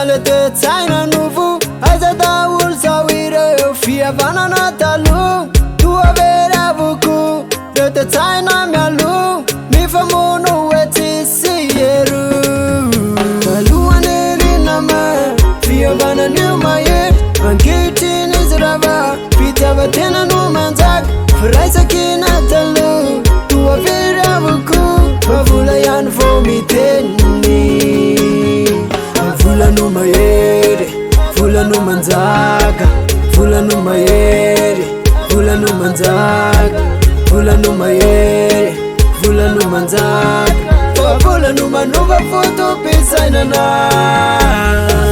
Salete tsaina nuvu Aizata ulsa wire Fia vanana talu Tua vera vuku Rete tsaina mialu Mifamono weti siyeru Kalu aneri nama Fia vana numa ye Ankiti nizrava Pita vatena numanzak Fraisa kina talu Tua vera vuku Vavula yan vomiteni Vula no mayere, vula no manzaga, vula no mayere, vula no manzaga, vula no mayere, vula no manzaga, vula no manuva foto pisana na.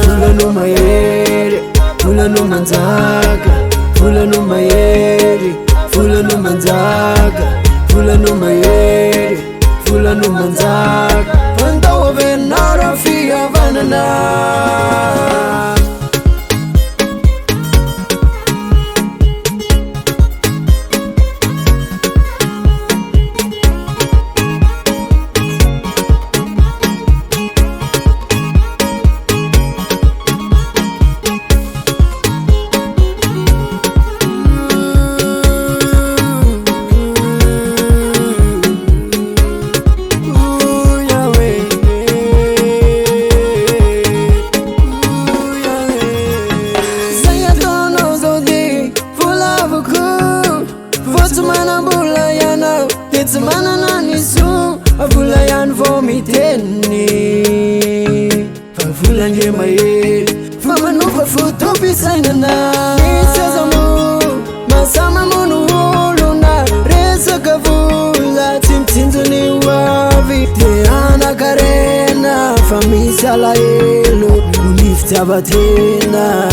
Vula no mayere, vula no manzaga, vula no mayere, vula no manzaga, vula no mayere, vula no manzaga. Panta venara fia vanana. It's manana nisu Avulayan vomiteni Avulan yemaye Famanuva futo pisainana Nisazamu Masama munu luna Reza kavula Timtinzu ni wavi Teana karena Famisa la elo Unifta batena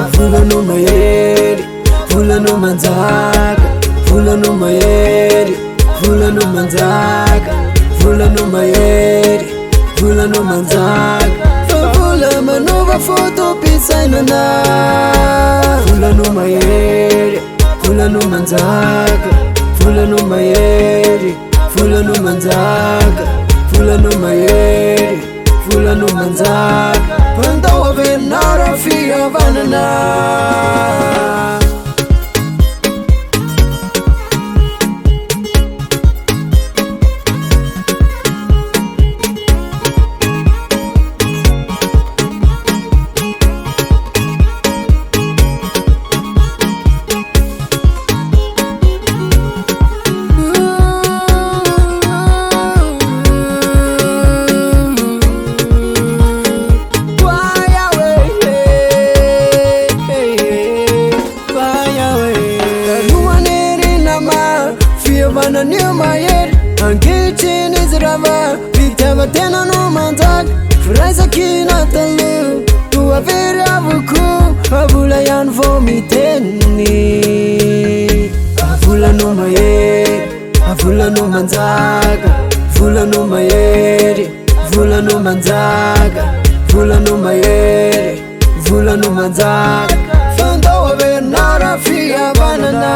Avulanu mayeri Avulanu manzaka Vula no mayere, vula no manzaga, vula no mayere, vula no manzaga, vula manuva foto pisaina na. Vula no mayere, vula no manzaga, vula no mayere, vula no manzaga, vula no mayere, vula no manzaga. Panta wa venara fia vanana. Vana new mayer, Ankiti nizrava, Pita vatena no manzak, Fraisa kina talu, Tua vera vuku, Avula yan vomiteni. Avula no mayer, Avula no manzaga, Vula no mayer, Vula no manzaga, Vula no mayer, Vula no manzaga. Fanta wa venara fia banana.